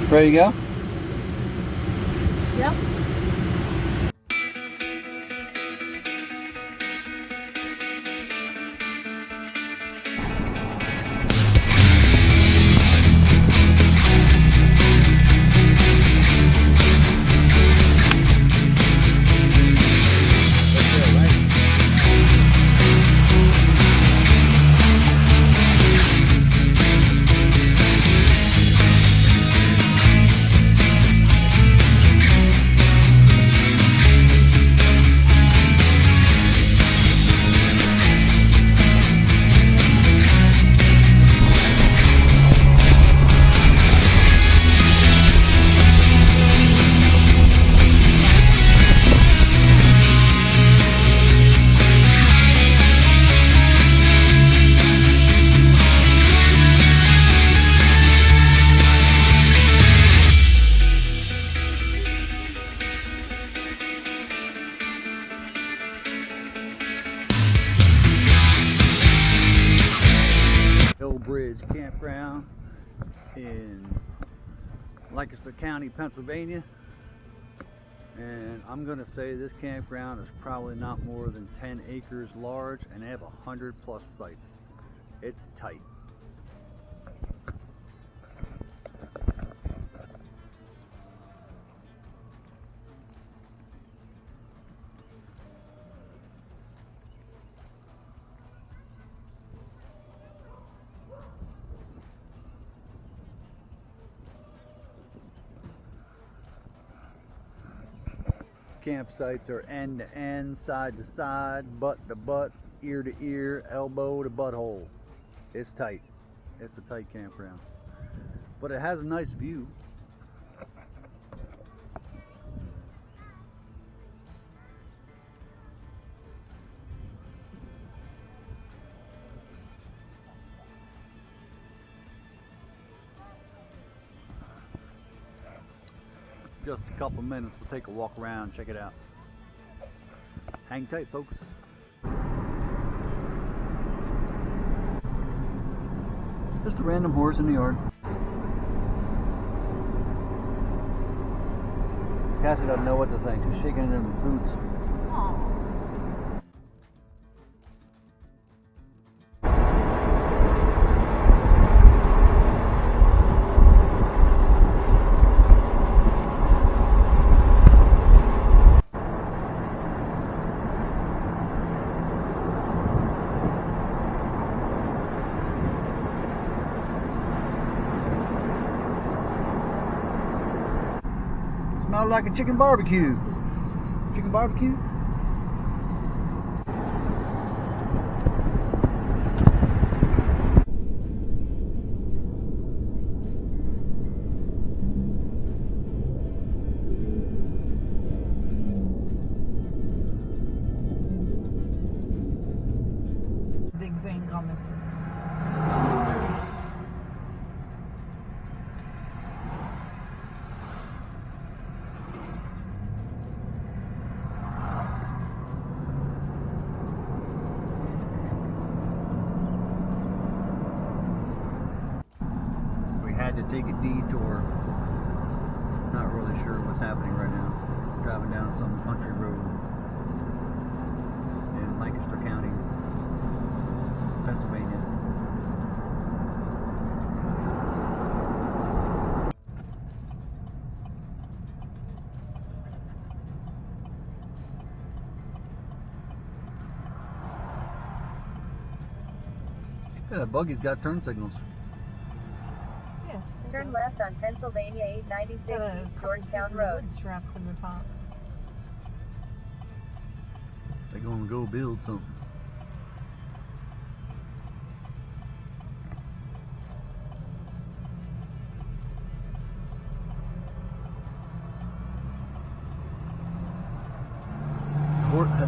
Ready to go? Yep. Bridge campground in Lancaster County, Pennsylvania, and I'm gonna say this campground is probably not more than 10 acres large, and they have 100+ sites. It's tight. Campsites are end to end, side to side, butt to butt, ear to ear, elbow to butthole. It's tight. It's a tight campground. But it has a nice view. Just a couple minutes, we'll take a walk around, check it out. Hang tight, folks. Just a random horse in the yard. Cassie doesn't know what to think. She's shaking it in her boots. Aww. Smells like a chicken barbecue. Chicken barbecue? Big thing coming. Had to take a detour. Not really sure what's happening right now. Driving down some country road in Lancaster County, Pennsylvania. Yeah, that buggy's got turn signals. Turn left on Pennsylvania 896 East Georgetown Road. Straps in the top. They're gonna go build something.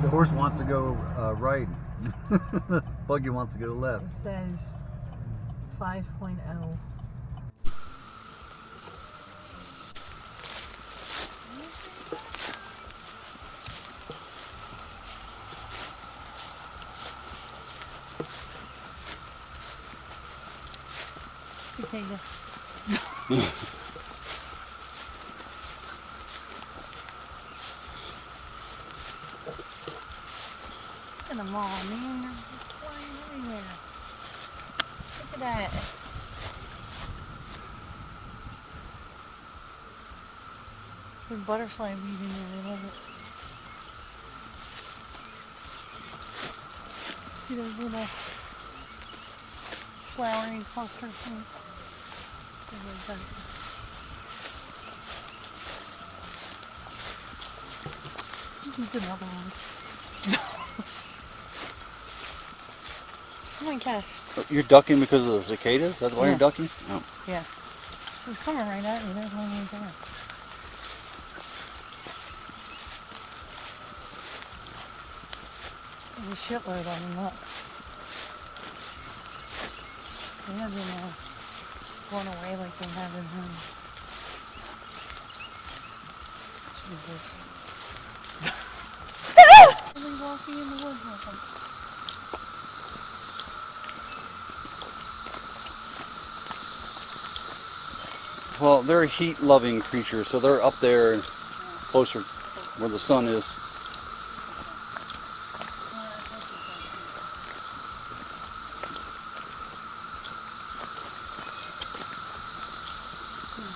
The horse wants to go right. Buggy wants to go left. It says 5.0. Cicada. on, man. They're just flying everywhere. Look at that. There's butterfly weed in there. I love it. See those little flowering cluster things? I love that. Here's another one. Oh my gosh. You're ducking because of the cicadas? That's why Yeah. you're ducking? Oh. Yeah. It was coming right at me. There's one right there. There's a shitload of them. Look. They haven't gone away like they have in home. Jesus. Really walking in the woods with them. Well, they're heat-loving creatures, so they're up there and closer where the sun is.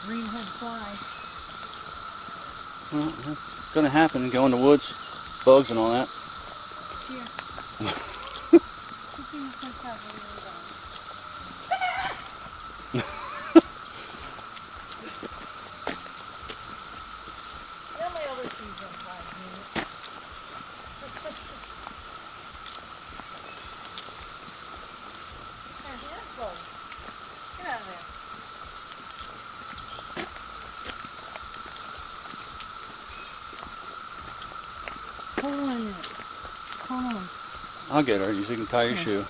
Greenhead fly. Well, that's going to happen. Go in the woods, bugs and all that. Here. My other trees are flying. Get out of there. Hold on a minute. Hold on. I'll get her. You can tie your shoe.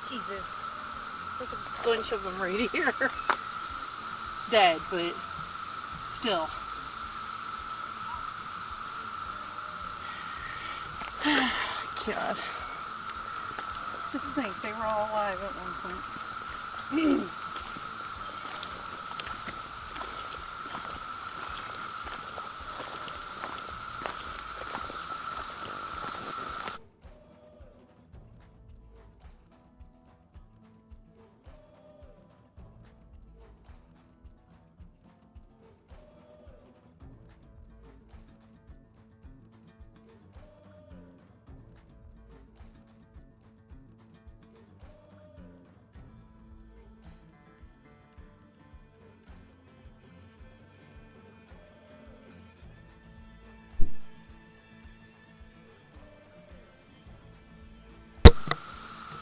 Jesus. There's a bunch of them right here. Dead, but still. God. Just think, they were all alive at one point.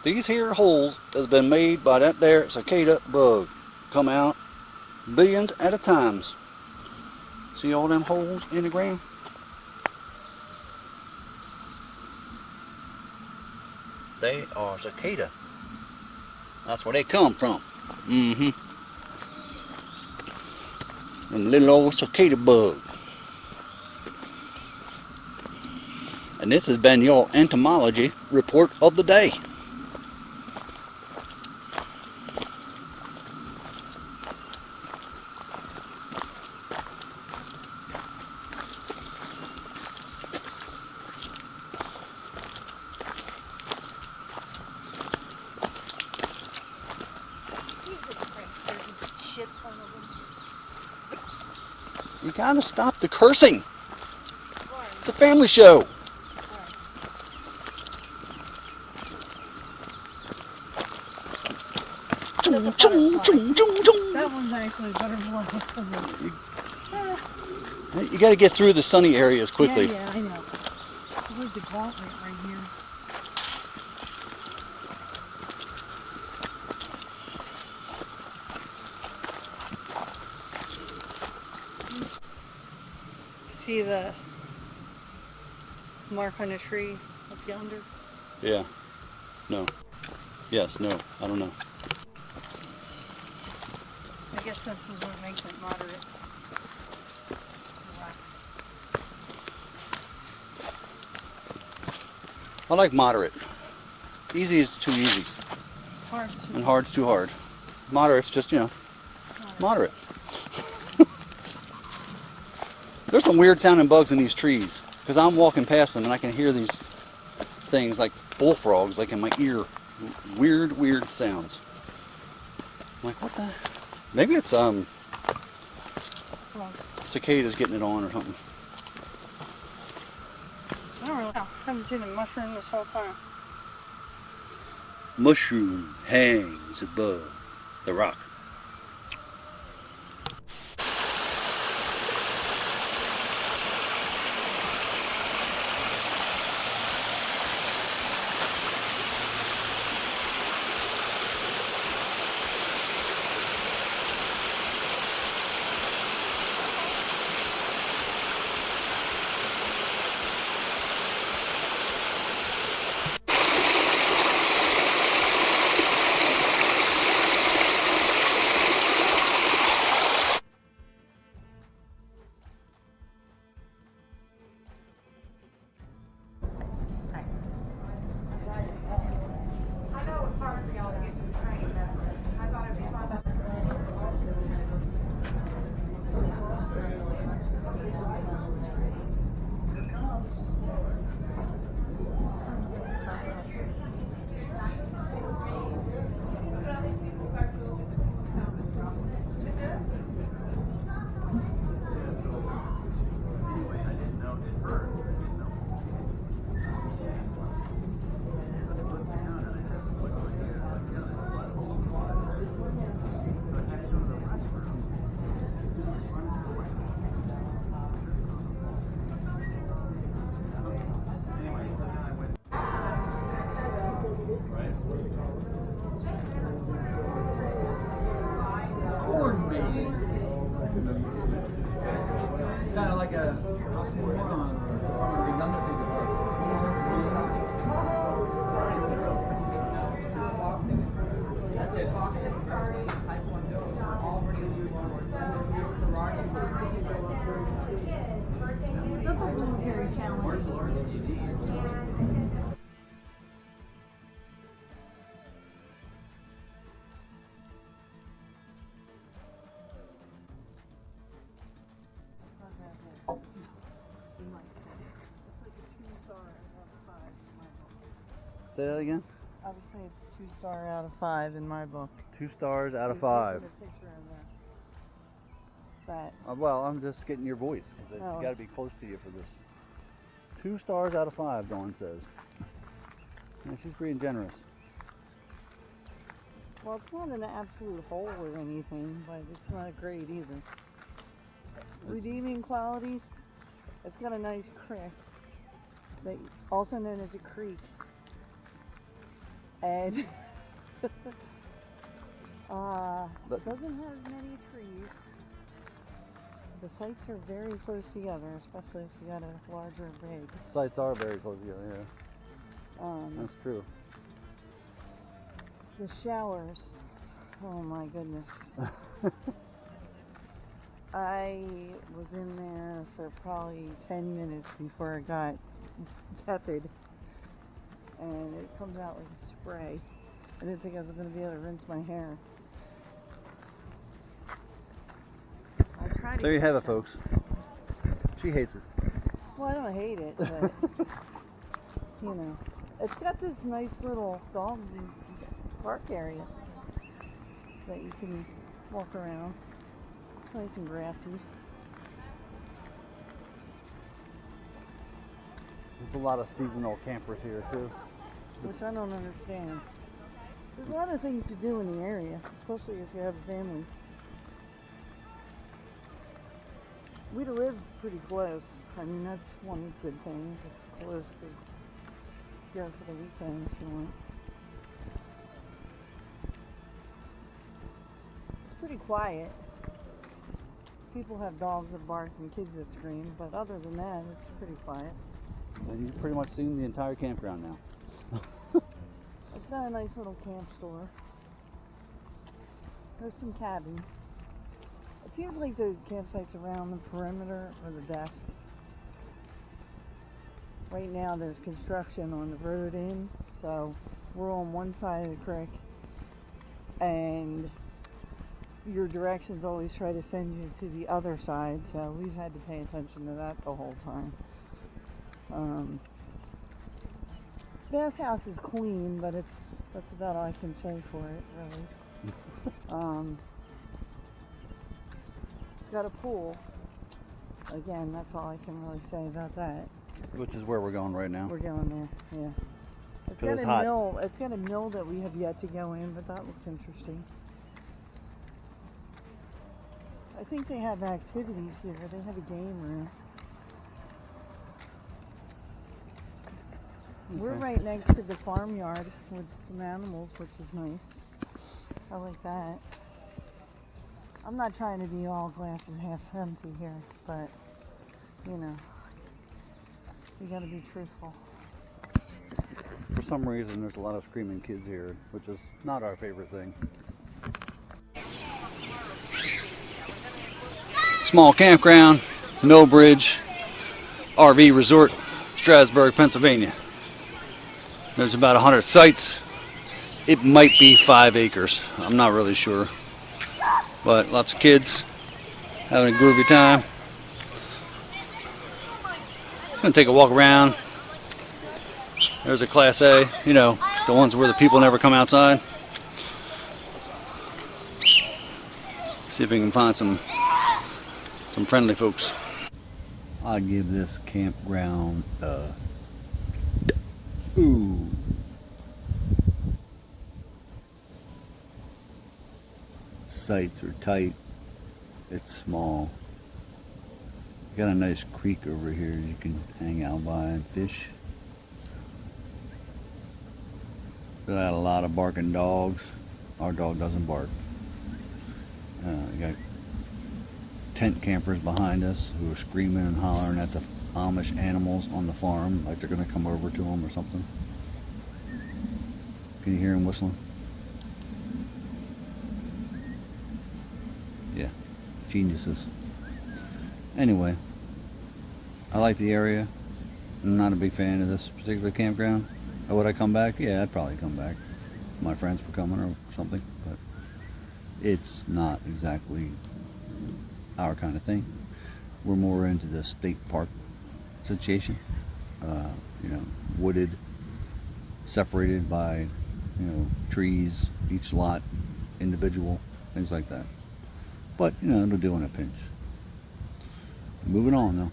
These here holes has been made by that there cicada bug. Come out billions at a time. See all them holes in the ground? They are cicada. That's where they come from. Them little old cicada bug. And this has been your entomology report of the day. You gotta stop the cursing. It's a family show. That one's actually a butterfly. You gotta get through the sunny areas quickly. Yeah, I know. There's a gauntlet right here. See the mark on a tree up yonder? Yeah. No. Yes, no. I don't know. I guess this is what makes it moderate. Relax. I like moderate. Easy is too easy, Hard's too and hard's too hard. Moderate's just, you know, moderate. There's some weird sounding bugs in these trees because I'm walking past them and I can hear these things like bullfrogs like in my ear. Weird sounds. I'm like, what the? Maybe it's cicadas getting it on or something. I don't really know. I haven't seen a mushroom this whole time. Mushroom hangs above the rock. Kind of like a Say that again? I would say it's a 2-star out of 5 in my book. 2 stars out of There's 5. a picture of that. Well, I'm just getting your voice. You Oh. got to be close to you for this. 2 stars out of 5, Dawn says. Yeah, she's being generous. Well, it's not an absolute hole or anything, but it's not great either. Redeeming qualities. It's got a nice creek, also known as a creek. And it doesn't have many trees. The sites are very close together, especially if you got a larger rig. Sites are very close together, yeah. That's true. The showers, oh my goodness. I was in there for probably 10 minutes before it got tepid. And it comes out like a spray. I didn't think I was going to be able to rinse my hair. I tried to There you get have it, that. folks. She hates it. Well, I don't hate it, but you know, it's got this nice little dog park area that you can walk around. Nice and grassy. There's a lot of seasonal campers here too. Which I don't understand. There's a lot of things to do in the area, especially if you have a family. We live pretty close. I mean, that's one good thing. It's close to go for the weekend if you want. It's pretty quiet. People have dogs that bark and kids that scream, but other than that, it's pretty quiet. And you've pretty much seen the entire campground now. It's got a nice little camp store. There's some cabins. It seems like the campsites around the perimeter are the best. Right now there's construction on the road in, so we're on one side of the creek, and your directions always try to send you to the other side, so we've had to pay attention to that the whole time. Bathhouse is clean, but that's about all I can say for it, really. It's got a pool. Again, that's all I can really say about that. Which is where we're going right now. We're going there, yeah. It's Feels got a hot. mill. It's got a mill that we have yet to go in, but that looks interesting. I think they have activities here. They have a game room. We're Okay. right next to the farmyard with some animals, which is nice. I like that. I'm not trying to be all glasses half empty here, but you know, you gotta be truthful. For some reason, there's a lot of screaming kids here, which is not our favorite thing. Small campground, Mill Bridge, RV Resort, Strasburg, Pennsylvania. There's about 100 sites. It might be 5 acres. I'm not really sure. But lots of kids having a groovy time. Gonna take a walk around. There's a Class A, you know, the ones where the people never come outside. See if we can find some friendly folks. I give this campground a ooh. Sites are tight. It's small. Got a nice creek over here you can hang out by and fish. Got a lot of barking dogs. Our dog doesn't bark. Got tent campers behind us who are screaming and hollering at the Amish animals on the farm like they're going to come over to them or something. Can you hear them whistling? Yeah, geniuses. Anyway, I like the area. I'm not a big fan of this particular campground. Would I come back? Yeah, I'd probably come back. My friends were coming or something, but it's not exactly our kind of thing. We're more into the state park situation. You know, wooded, separated by, you know, trees, each lot individual, things like that. But, you know, it'll do in a pinch. Moving on though.